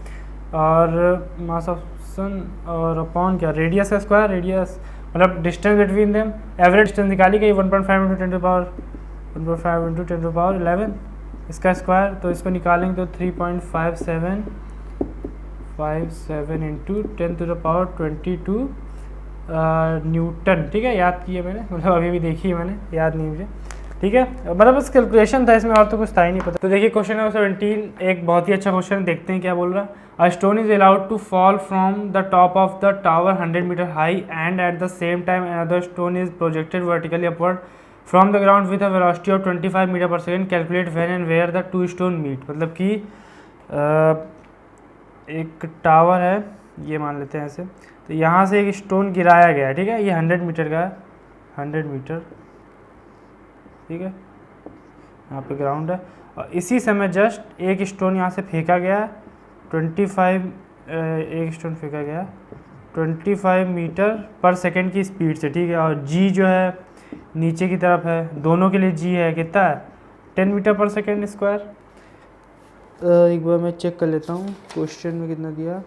और मास ऑफ सन और अपॉन क्या, रेडियस का स्क्वायर, रेडियस मतलब distance between them, average distance निकाली गई 1.5 इंटू 10 टू पावर 11 इसका स्क्वायर, तो इसको निकालेंगे तो 3.57 into 10 to the power 22 newton, ठीक है। याद किया मैंने, मतलब अभी भी देखी है मैंने, याद नहीं मुझे, ठीक है। मतलब बस कैलकुलेशन था इसमें, और तो कुछ था ही नहीं पता। तो देखिए क्वेश्चन नंबर 17 एक बहुत ही अच्छा क्वेश्चन, देखते हैं क्या बोल रहा है। A stone is allowed to fall from the top of the tower 100 metre high and at the same time another stone is projected vertically upward from the ground with a velocity of 25 metre per second, calculate when and where the two stone meet. मतलब कि एक tower है, ये मान लेते हैं ऐसे, तो यहाँ से एक स्टोन गिराया गया है, ठीक है, ये 100 मीटर का है, 100 मीटर, ठीक है, यहाँ पे ग्राउंड है, और इसी समय जस्ट एक स्टोन यहाँ से फेंका गया, 25 एक स्टोन फेंका गया 25 मीटर पर सेकेंड की स्पीड से, ठीक है। और जी जो है नीचे की तरफ है, दोनों के लिए जी है कितना है 10 मीटर पर सेकेंड स्क्वायर। एक बार मैं चेक कर लेता हूँ क्वेश्चन में कितना दिया,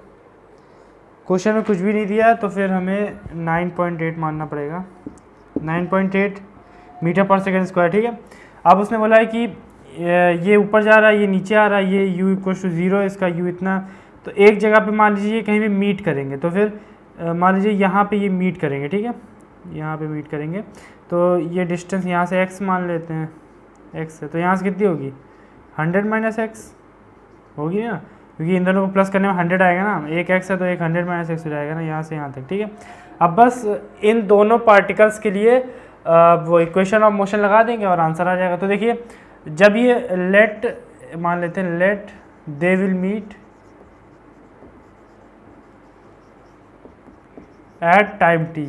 क्वेश्चन में कुछ भी नहीं दिया, तो फिर हमें 9.8 मानना पड़ेगा, 9.8 मीटर पर सेकेंड स्क्वायर, ठीक है। अब उसने बोला है कि ये ऊपर जा रहा है, ये नीचे आ रहा है, ये u इक्वल टू 0, इसका u इतना, तो एक जगह पे मान लीजिए कहीं भी मीट करेंगे, तो फिर मान लीजिए यहाँ पे ये मीट करेंगे, ठीक है, यहाँ पे मीट करेंगे, तो ये डिस्टेंस यहाँ से x मान लेते हैं, x है, तो यहाँ से कितनी होगी 100 माइनस एक्स होगी ना, क्योंकि इन दोनों को प्लस करने में 100 आएगा ना, एक x है तो एक 100 माइनस एक्स हो जाएगा ना, यहाँ से यहाँ तक, ठीक है। अब बस इन दोनों पार्टिकल्स के लिए वो इक्वेशन ऑफ मोशन लगा देंगे और आंसर आ जाएगा। तो देखिए जब ये लेट मान लेते हैं, let they will meet at time t,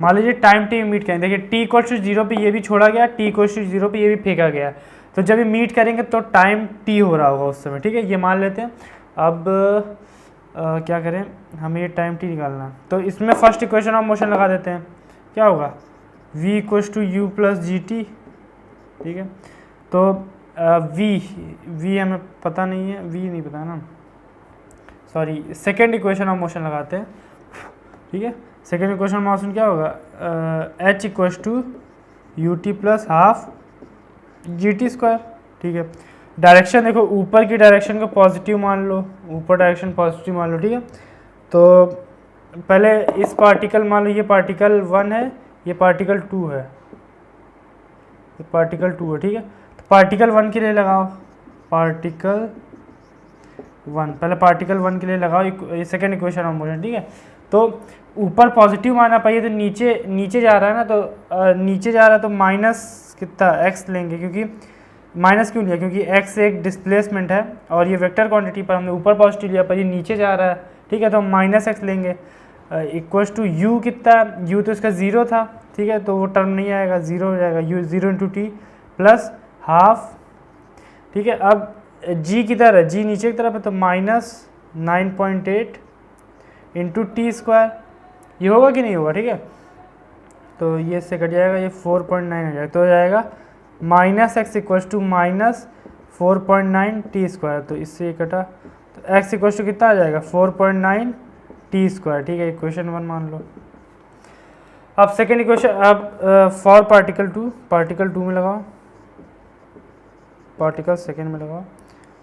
मान लीजिए टाइम टी मीट करेंगे, देखिए टी इक्वल टू 0 पे ये भी छोड़ा गया, टी इक्वल टू 0 पे ये भी फेंका गया, तो जब ये मीट करेंगे तो टाइम टी हो रहा होगा उस समय, ठीक है, ये मान लेते हैं। अब क्या करें, हमें ये टाइम टी निकालना है, तो इसमें फर्स्ट इक्वेशन ऑफ मोशन लगा देते हैं, क्या होगा v equals to u plus g t, ठीक है। तो v हमें पता नहीं है, v नहीं पता ना, sorry, second equation of motion लगाते हैं, ठीक है। सेकेंड इक्वेशन ऑफ मोशन क्या होगा, h equals to u t plus half g t square, ठीक है। डायरेक्शन देखो, ऊपर की डायरेक्शन को पॉजिटिव मान लो, ऊपर डायरेक्शन पॉजिटिव मान लो, ठीक है। तो पहले इस पार्टिकल मान लो, ये पार्टिकल 1 है, ये पार्टिकल 2 है, ये पार्टिकल 2 है, ठीक है। तो पार्टिकल 1 के लिए लगाओ, पार्टिकल 1, पहले पार्टिकल 1 के लिए लगाओ ये सेकेंड इक्वेशन ऑफ मोशन, ठीक है। तो ऊपर पॉजिटिव मानना पाइए, तो नीचे जा रहा है ना, तो नीचे जा रहा है तो माइनस कितना x लेंगे, क्योंकि माइनस क्यों लिया, क्योंकि x एक डिस्प्लेसमेंट है और ये वेक्टर क्वांटिटी पर हमने ऊपर पॉजिटिव लिया, पर ये नीचे जा रहा है, ठीक है, तो हम माइनस x लेंगे इक्वल्स टू u कितना, u तो इसका 0 था, ठीक है, तो वो टर्म नहीं आएगा, 0 हो जाएगा, u 0 into T plus half, ठीक है। अब g किधर है, g नीचे की तरफ है, तो माइनस 9.8 इंटू टी स्क्वायर, ये होगा कि नहीं होगा, ठीक है। तो ये इससे कट जाएगा, ये 4.9 हो जाएगा, तो हो जाएगा minus x equal to minus 4.9 t square, तो इससे ये कटा, तो एक्स इक्वल टू कितना आ जाएगा 4.9 टी स्क्वायर, ठीक है, इक्वेशन 1 मान लो। अब सेकेंड इक्वेशन, अब फॉर पार्टिकल 2 में लगाओ, पार्टिकल सेकेंड में लगाओ,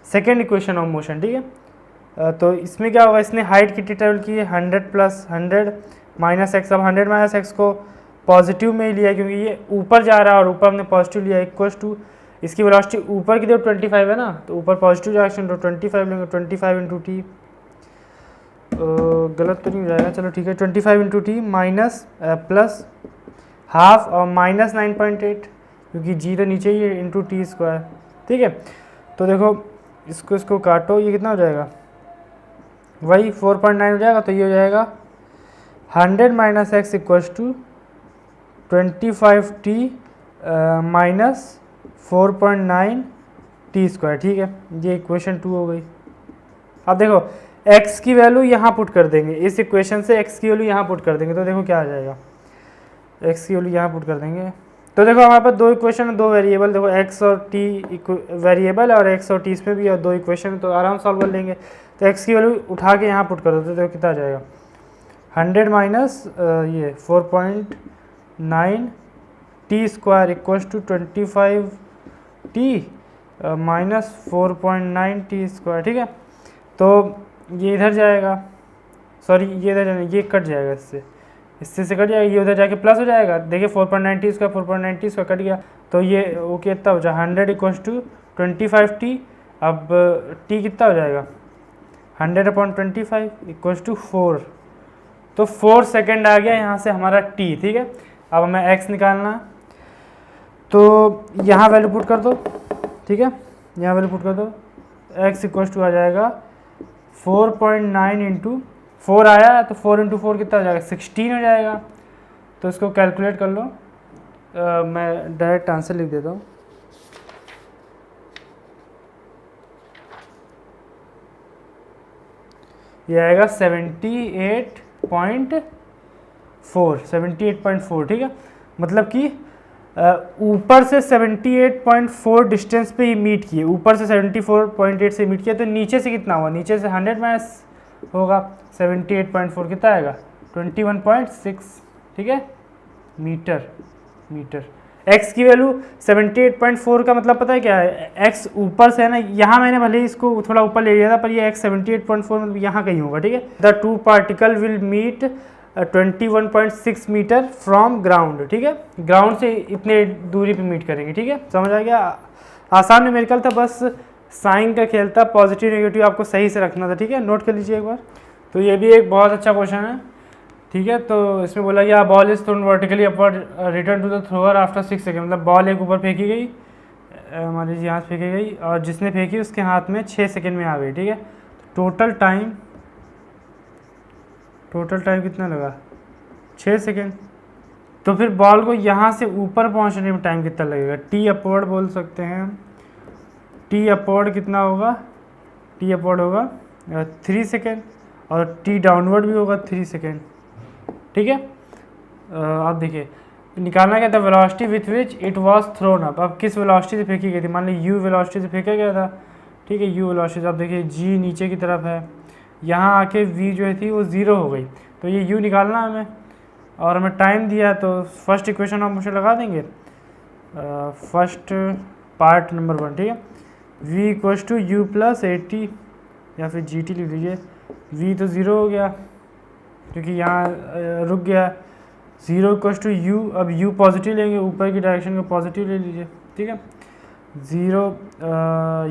सेकेंड इक्वेशन ऑफ मोशन, ठीक है। तो इसमें क्या होगा, इसने हाइट कितनी ट्रेवल की है 100 प्लस 100 माइनस एक्स, अब 100 माइनस एक्स को पॉजिटिव में ही लिया क्योंकि ये ऊपर जा रहा है और ऊपर हमने पॉजिटिव लिया, इक्वल टू इसकी वेलोसिटी ऊपर की तरफ 25 है ना, तो ऊपर पॉजिटिव डायरेक्शन, तो 25 लेंगे, 25 इंटू टी, गलत तो नहीं हो जाएगा, चलो ठीक है, 25 into T minus plus half और माइनस 9.8 क्योंकि जी तो नीचे ही है, इंटू टी स्क्वायर, ठीक है। तो देखो इसको काटो, ये कितना हो जाएगा, वही 4.9 हो जाएगा, तो ये हो जाएगा 100 minus x equals to 25 t minus 4.9 t square, ठीक है, ये इक्वेशन 2 हो गई। अब देखो x की वैल्यू यहाँ पुट कर देंगे, इस इक्वेशन से x की वैल्यू यहाँ पुट कर देंगे, तो देखो क्या आ जाएगा, x की वैल्यू यहाँ पुट कर देंगे, तो देखो हमारे पास दो इक्वेशन है, दो वेरिएबल, देखो x और t वेरिएबल और x और t इसमें भी और दो इक्वेशन, तो आराम सॉल्व कर लेंगे। तो x की वैल्यू उठा के यहाँ पुट कर दो, तो देखो कितना आ जाएगा 100 माइनस ये 4.9 t square equals to 25 t minus 4.9 t square, ठीक है। तो ये इधर जाएगा, सॉरी ये इधर जाएगा, ये कट जाएगा, इससे से कट जाएगा, ये उधर जाके प्लस हो जाएगा, देखिए 4.9 t square 4.9 t square cut गया, तो ये वो कितना हो जाएगा 100 इक्वल्स टू 25 टी, अब टी कितना हो जाएगा 100/25 इक्वल्स टू 4, तो 4 सेकेंड आ गया यहाँ से हमारा टी, ठीक है। अब हमें एक्स निकालना है, तो यहाँ वैल्यू पुट कर दो, ठीक है, यहाँ वैल्यू पुट कर दो, एक्स इक्वल्स टू आ जाएगा 4.9 इंटू 4 आया है, तो 4 इंटू 4 कितना हो जाएगा 16 हो जाएगा, तो इसको कैलकुलेट कर लो, मैं डायरेक्ट आंसर लिख देता हूँ, ये आएगा 78.4, ठीक है, मतलब कि ऊपर से 78.4 डिस्टेंस पे ही मीट किए, ऊपर से 74.8 से मीट किया, तो नीचे से कितना हुआ, नीचे से 100 माइनस होगा 78.4 कितना आएगा 21.6, ठीक है, मीटर। x की वैल्यू 78.4 का मतलब पता है क्या है, x ऊपर से है ना, यहाँ मैंने भले ही इसको थोड़ा ऊपर ले लिया था, पर ये x 78.4 मतलब यहाँ कहीं होगा, ठीक है। The two particle will meet 21.6 metre from ground, ठीक है, ग्राउंड से इतने दूरी पे मीट करेंगे, ठीक है, समझ आ गया, आसान न्यूमेरिकल था, बस साइन का खेल था, पॉजिटिव नेगेटिव आपको सही से रखना था, ठीक है, नोट कर लीजिए एक बार। तो ये भी एक बहुत अच्छा क्वेश्चन है, ठीक है। तो इसमें बोला गया ball is thrown vertically upward return to the thrower after 6 second, मतलब बॉल एक ऊपर फेंकी गई, मान लीजिए यहाँ से फेंकी गई और जिसने फेंकी उसके हाथ में 6 सेकेंड में आ गई, ठीक है। टोटल टाइम कितना लगा 6 सेकेंड, तो फिर बॉल को यहाँ से ऊपर पहुँचने में टाइम कितना लगेगा, टी अपवर्ड बोल सकते हैं, टी अपवर्ड कितना होगा, टी अपवर्ड होगा 3 सेकेंड और टी डाउनवर्ड भी होगा 3 सेकेंड, ठीक है। आप देखिए निकालना क्या था, velocity with which it was thrown up, अब किस वेलोसिटी से फेंकी गई थी, मान लीजिए यू वेलोसिटी से फेंका गया था, ठीक है, यू वेलोसिटी से, आप देखिए जी नीचे की तरफ है, यहाँ आके वी जो थी वो 0 हो गई, तो ये यू निकालना हमें, और हमें टाइम दिया, तो फर्स्ट इक्वेशन आप मुझे लगा देंगे, फर्स्ट पार्ट नंबर 1, ठीक है, v equals to u plus 80 या फिर जी टी लिख लीजिए, v तो 0 हो गया क्योंकि यहाँ रुक गया, 0 इक्वल्स टू यू, अब u पॉजिटिव लेंगे, ऊपर की डायरेक्शन को पॉजिटिव ले लीजिए, ठीक है, 0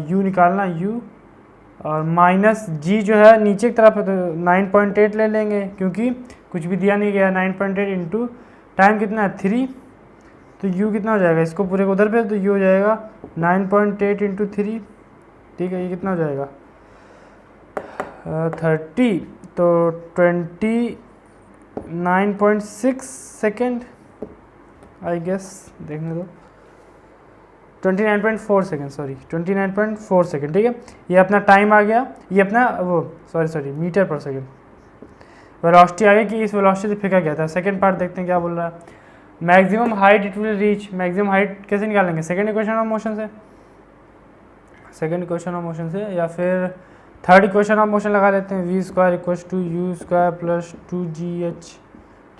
u निकालना u, और माइनस g जो है नीचे की तरफ है तो 9.8 ले लेंगे क्योंकि कुछ भी दिया नहीं गया, 9.8 इंटू टाइम कितना है 3, तो u कितना हो जाएगा, इसको पूरे को उधर पे, तो u हो जाएगा 9.8 इंटू 3, ठीक है, ये कितना हो जाएगा 30, तो 29.6 सेकेंड आई गेस, देखने दो, 29.4 सेकेंड, सॉरी 29.4 सेकेंड, ठीक है, ये अपना टाइम आ गया, ये अपना वो sorry metre per second, velocity आगे की इस वेलोसिटी से फेंका गया था। सेकंड पार्ट देखते हैं क्या बोल रहा है। Maximum height it will reach, maximum height कैसे निकालेंगे, सेकंड इक्वेशन ऑफ मोशन से, सेकंड इक्वेशन ऑफ मोशन से, या फिर थर्ड इक्वेशन ऑफ मोशन लगा लेते हैं, v square equals to u square plus 2gh।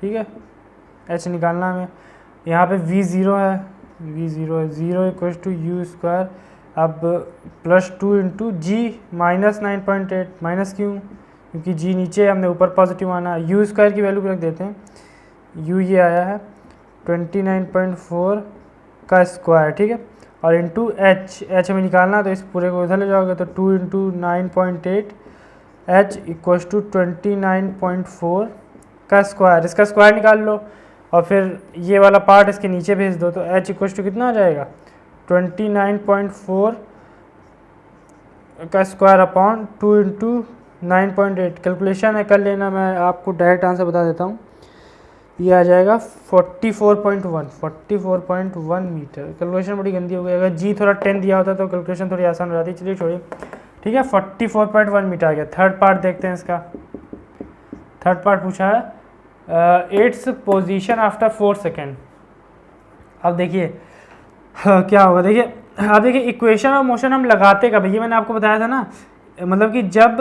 ठीक है, h निकालना हमें, यहाँ पे v ज़ीरो है, v ज़ीरो है, zero equals to u square, अब plus 2 into g minus 9.8, minus क्यों, क्योंकि g नीचे हमने ऊपर पॉजिटिव आना है। यू स्क्वायर की वैल्यू रख देते हैं, u ये आया है 29.4 का स्क्वायर। ठीक है, और इंटू h हमें निकालना, तो इस पूरे को इधर ले जाओगे तो 2 इंटू 9.8 h इक्वल्स टू 29.4 का स्क्वायर, इसका स्क्वायर निकाल लो और फिर ये वाला पार्ट इसके नीचे भेज दो, तो h इक्वल्स टू कितना आ जाएगा 29.4 का स्क्वायर अपॉन 2 इंटू 9.8। कैलकुलेशन है कर लेना, मैं आपको डायरेक्ट आंसर बता देता हूँ, ये आ जाएगा 44.1 मीटर। कैलकुलेशन बड़ी गंदी हो गई, अगर जी थोड़ा 10 दिया होता तो कैलकुलेशन थोड़ी आसान हो जाती। चलिए छोड़िए, ठीक है, 44.1 मीटर आ गया। थर्ड पार्ट देखते हैं इसका। थर्ड पार्ट पूछा है इट्स पोजीशन आफ्टर 4 सेकेंड। अब देखिए क्या होगा, देखिए अब देखिए इक्वेशन ऑफ मोशन हम लगाते कब, ये मैंने आपको बताया था ना, मतलब कि जब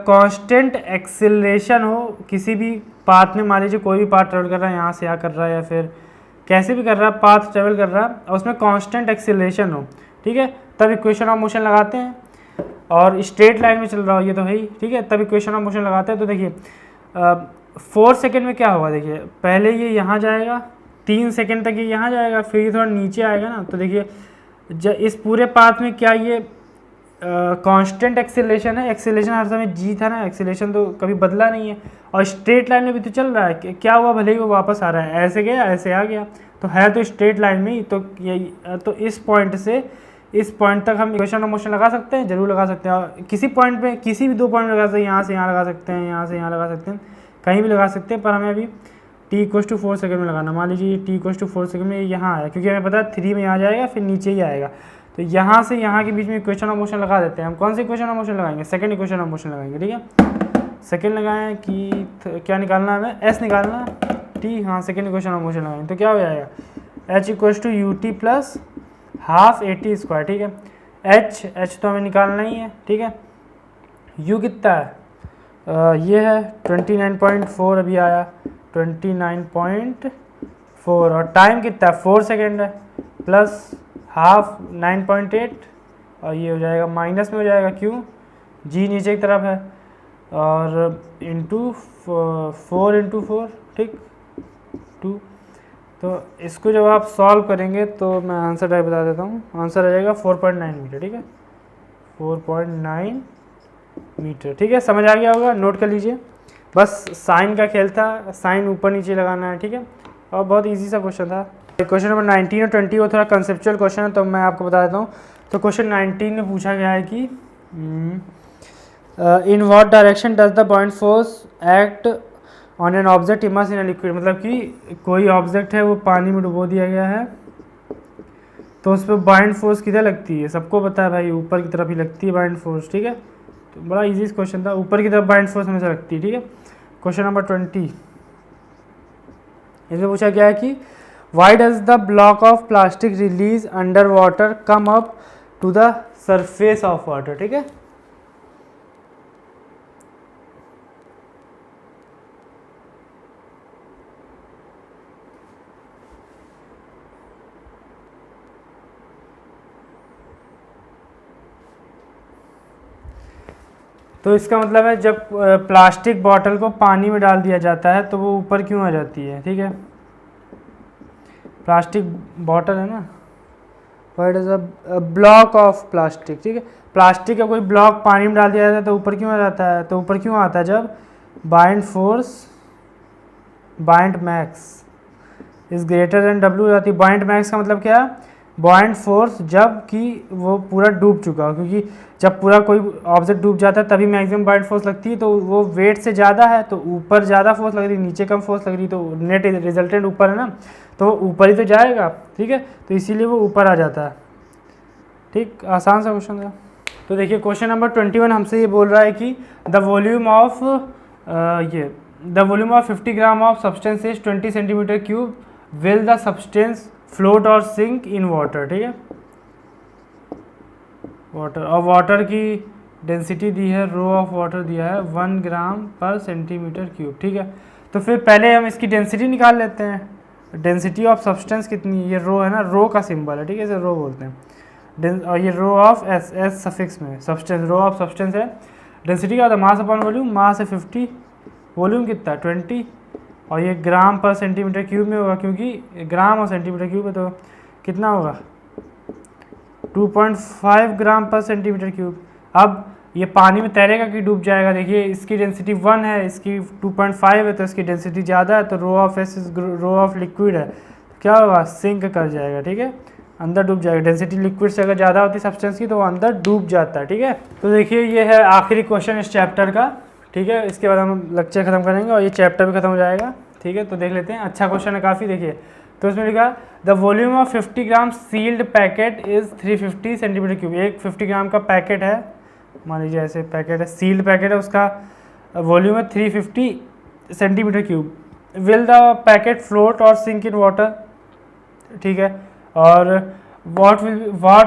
कांस्टेंट एक्सेलरेशन हो किसी भी पाथ में, मान लीजिए कोई भी पाथ ट्रेवल कर रहा है, यहाँ से यहाँ कर रहा है या फिर कैसे भी कर रहा है, पाथ ट्रेवल कर रहा है और उसमें कांस्टेंट एक्सेलरेशन हो, ठीक है, तब इक्वेशन ऑफ मोशन लगाते हैं। और स्ट्रेट लाइन में चल रहा हो, ये तो है ही, ठीक है, तब इक्वेशन ऑफ मोशन लगाते हैं। तो देखिए 4 सेकेंड में क्या होगा, देखिए पहले ये यहाँ जाएगा, 3 सेकेंड तक ये यहाँ जाएगा, फिर ये थोड़ा नीचे आएगा ना, तो देखिए इस पूरे पाथ में क्या ये कांस्टेंट एक्सेलरेशन है, एक्सेलरेशन हर समय जी था ना, एक्सेलरेशन तो कभी बदला नहीं है, और स्ट्रेट लाइन में भी तो चल रहा है, क्या हुआ, भले ही वो वापस आ रहा है, ऐसे गया ऐसे आ गया, तो है तो स्ट्रेट लाइन में ही, तो यही, तो इस पॉइंट से इस पॉइंट तक हम इक्वेशन ऑफ मोशन लगा सकते हैं, जरूर लगा सकते हैं। और किसी पॉइंट पे, किसी भी 2 पॉइंट लगा सकते हैं, यहाँ से यहाँ लगा सकते हैं, यहाँ से यहाँ लगा सकते हैं, कहीं भी लगा सकते हैं, पर हमें अभी t = 4 सेकंड में लगाना। मान लीजिए t = 4 सेकंड में यहाँ आया, क्योंकि हमें पता है 3 में यहाँ जाएगा फिर नीचे ही आएगा, तो यहाँ से यहाँ के बीच में इक्वेशन ऑफ मोशन लगा देते हैं। हम कौन सी इक्वेशन ऑफ मोशन लगाएंगे, सेकंड इक्वेशन ऑफ मोशन लगाएंगे, ठीक है। सेकंड लगाएं कि क्या निकालना है हमें, s निकालना, t, हाँ सेकंड इक्वेशन ऑफ मोशन लगाएंगे, तो क्या हो जाएगा h = ut plus half at², ठीक है। h तो हमें निकालना ही है, ठीक है। u कितना है, ये है 29.4, अभी आया 29.4, और टाइम कितना है 4 सेकेंड है, प्लस हाफ 9.8, और ये हो जाएगा माइनस में हो जाएगा, क्यों, जी नीचे की तरफ है, और इंटू 4 × 4, ठीक 2। तो इसको जब आप सॉल्व करेंगे तो मैं आंसर टाइप बता देता हूँ, आंसर आ जाएगा 4.9 मीटर, ठीक है, 4.9 मीटर, ठीक है। समझ आ गया होगा, नोट कर लीजिए, बस साइन का खेल था, साइन ऊपर नीचे लगाना है, ठीक है, और बहुत इजी सा क्वेश्चन था। क्वेश्चन नंबर 19 और 20 वो थोड़ा कंसेप्चुअल क्वेश्चन है, तो मैं आपको बता देता हूँ। तो क्वेश्चन 19 में पूछा गया है कि in what direction does the बॉइंट force act on an object immerse in a liquid, मतलब कि कोई ऑब्जेक्ट है वो पानी में डुबो दिया गया है, तो उस पर बाइंड फोर्स किधर लगती है, सबको पता है भाई, ऊपर की तरफ ही लगती है बाइंड फोर्स, ठीक है। तो बड़ा इजी क्वेश्चन था, ऊपर की तरफ बाइंड फोर्स हमेशा लगती है, ठीक है। क्वेश्चन नंबर 20, इसमें पूछा गया है कि why does the block of plastic release under water come up to the surface of water, ठीक है। तो इसका मतलब है जब प्लास्टिक बॉटल को पानी में डाल दिया जाता है तो वो ऊपर क्यों आ जाती है, ठीक है। प्लास्टिक बॉटल है ना, what is a block of plastic, ठीक है, प्लास्टिक का कोई ब्लॉक पानी में डाल दिया जाता है तो ऊपर क्यों आ जाता है, तो ऊपर क्यों आता है जब bind force, bind max is greater than W हो जाती है। बाइंड मैक्स का मतलब क्या है, बाइंड फोर्स जब कि वो पूरा डूब चुका हो, क्योंकि जब पूरा कोई ऑब्जेक्ट डूब जाता है तभी मैक्सिमम बाइंड फोर्स लगती है, तो वो वेट से ज़्यादा है तो ऊपर ज़्यादा फोर्स लग रही है, नीचे कम फोर्स लग रही है, तो नेट रिजल्टेंट ऊपर है ना, तो ऊपर ही तो जाएगा, ठीक है, तो इसीलिए वो ऊपर आ जाता है, ठीक। आसान सा क्वेश्चन था। तो देखिए क्वेश्चन नंबर 21 हमसे ये बोल रहा है कि द वॉल्यूम ऑफ ये the volume of 50 gram of substance is 20 centimetre cube, will the substance float और सिंक इन वाटर, ठीक है, वाटर, और वाटर की डेंसिटी दी है, रो ऑफ वाटर दिया है 1 ग्राम पर सेंटीमीटर क्यूब, ठीक है। तो फिर पहले हम इसकी डेंसिटी निकाल लेते हैं, डेंसिटी ऑफ सब्सटेंस कितनी, ये रो है ना, रो का सिंबल है, ठीक है, इसे रो बोलते हैं, और ये rho of s, s suffix में सब्सटेंस, रो ऑफ सब्सटेंस है, डेंसिटी क्या होता है, मास अपॉन वॉल्यूम, मास है 50, वॉल्यूम कितना है 20, और ये ग्राम पर सेंटीमीटर क्यूब में होगा, क्योंकि ग्राम और सेंटीमीटर क्यूब है, तो कितना होगा 2.5 ग्राम पर सेंटीमीटर क्यूब। अब ये पानी में तैरेगा कि डूब जाएगा, देखिए इसकी डेंसिटी 1 है, इसकी 2.5 है, तो इसकी डेंसिटी ज़्यादा है, तो rho of s rho of liquid है, क्या होगा सिंक कर जाएगा, ठीक है, अंदर डूब जाएगा। डेंसिटी लिक्विड से अगर ज़्यादा होती सब्सटेंस की तो वो अंदर डूब जाता है, ठीक है। तो देखिए ये है आखिरी क्वेश्चन इस चैप्टर का, ठीक है, इसके बाद हम लेक्चर खत्म करेंगे और ये चैप्टर भी खत्म हो जाएगा, ठीक है। तो देख लेते हैं, अच्छा क्वेश्चन है काफ़ी, देखिए तो इसमें लिखा the volume of 50 gram sealed packet is 350 centimetre cube. एक 50 ग्राम का पैकेट है, मान लीजिए ऐसे पैकेट है, सील्ड पैकेट है, उसका वॉल्यूम है 350 centimetre cube. Will the packet float और सिंक इन वाटर, ठीक है, और what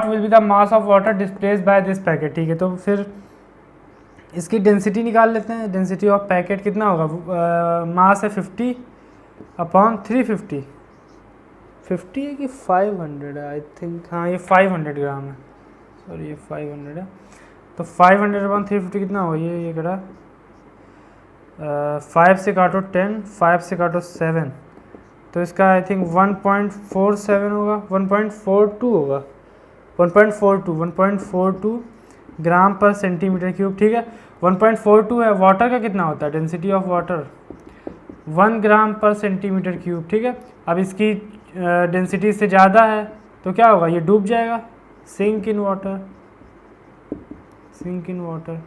will be the mass of water displaced by this packet, ठीक है। तो फिर इसकी डेंसिटी निकाल लेते हैं, डेंसिटी ऑफ पैकेट कितना होगा, मास है 50 अपॉन 350, 50 है कि 500 है, आई थिंक, हाँ ये 500 ग्राम है, सॉरी ये 500 है, तो 500 अपॉन 350 कितना होगा, ये करा 5 से काटो 10, 5 से काटो 7, तो इसका आई थिंक 1.47 होगा, 1.42 होगा, 1.42 ग्राम पर सेंटीमीटर क्यूब, ठीक है। 1.42 है, वाटर का कितना होता है, डेंसिटी ऑफ वाटर 1 ग्राम पर सेंटीमीटर क्यूब, ठीक है। अब इसकी डेंसिटी इससे ज़्यादा है तो क्या होगा, ये डूब जाएगा, sink in water, sink in water,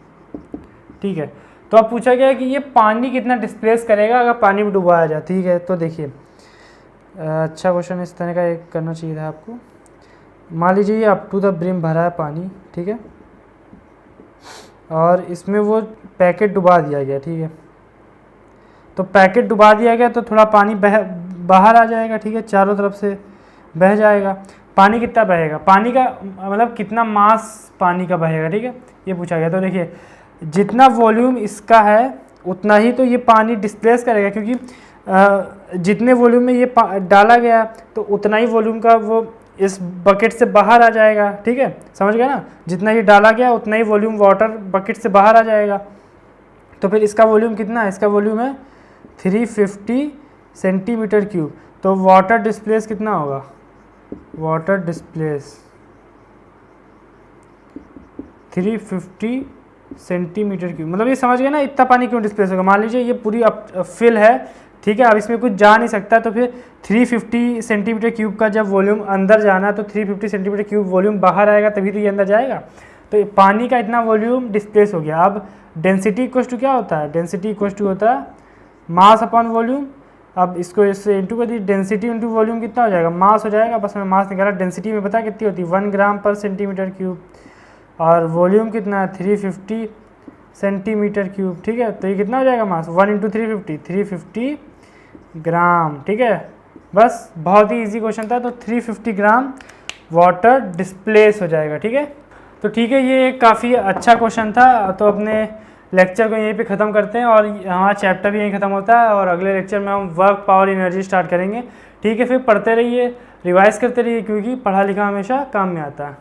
ठीक है। तो अब पूछा गया है कि ये पानी कितना डिस्प्लेस करेगा अगर पानी में डुबाया जाए, ठीक है। तो देखिए अच्छा क्वेश्चन इस तरह का एक करना चाहिए था आपको। मान लीजिए ये अप टू द ब्रिम भरा है पानी, ठीक है, और इसमें वो पैकेट डुबा दिया गया, ठीक है। तो पैकेट डुबा दिया गया तो थोड़ा पानी बाहर आ जाएगा, ठीक है, चारों तरफ से बह जाएगा। पानी कितना बहेगा, पानी का मतलब कितना मास पानी का बहेगा, ठीक है, ये पूछा गया। तो देखिए जितना वॉल्यूम इसका है उतना ही तो ये पानी डिस्प्लेस करेगा, क्योंकि जितने वॉल्यूम में ये डाला गया तो उतना ही वॉल्यूम का वो इस बकेट से बाहर आ जाएगा, ठीक है, समझ गए ना, जितना ही डाला गया उतना ही वॉल्यूम वाटर बकेट से बाहर आ जाएगा। तो फिर इसका वॉल्यूम कितना है, इसका वॉल्यूम है 350 सेंटीमीटर क्यूब, तो वाटर डिस्प्लेस कितना होगा, वाटर डिस्प्लेस 350 सेंटीमीटर क्यूब, मतलब ये समझ गए ना इतना पानी क्यों डिस्प्लेस होगा। मान लीजिए ये पूरी फिल है, ठीक है, अब इसमें कुछ जा नहीं सकता, तो फिर 350 सेंटीमीटर क्यूब का जब वॉल्यूम अंदर जाना तो 350 सेंटीमीटर क्यूब वॉल्यूम बाहर आएगा तभी तो ये अंदर जाएगा, तो पानी का इतना वॉल्यूम डिस्प्लेस हो गया। अब डेंसिटी इक्वल टू क्या होता है, डेंसिटी इक्वल टू होता है मास अपॉन वॉल्यूम। अब इसको इससे इंटू कर दी, डेंसिटी इंटू वॉल्यूम कितना हो जाएगा, मास हो जाएगा, बस हमें मास निकाला। डेंसिटी में पता कितनी होती है 1 ग्राम पर सेंटीमीटर क्यूब, और वॉल्यूम कितना है 350 सेंटीमीटर क्यूब, ठीक है। तो ये कितना हो जाएगा मास, 1 इंटू 350 ग्राम, ठीक है। बस बहुत ही इजी क्वेश्चन था, तो 350 ग्राम वाटर डिस्प्लेस हो जाएगा, ठीक है। तो ठीक है, ये काफ़ी अच्छा क्वेश्चन था। तो अपने लेक्चर को यहीं पे ख़त्म करते हैं और हमारा चैप्टर भी यहीं ख़त्म होता है, और अगले लेक्चर में हम वर्क पावर एनर्जी स्टार्ट करेंगे, ठीक है। फिर पढ़ते रहिए, रिवाइज करते रहिए, क्योंकि पढ़ा लिखा हमेशा काम में आता है।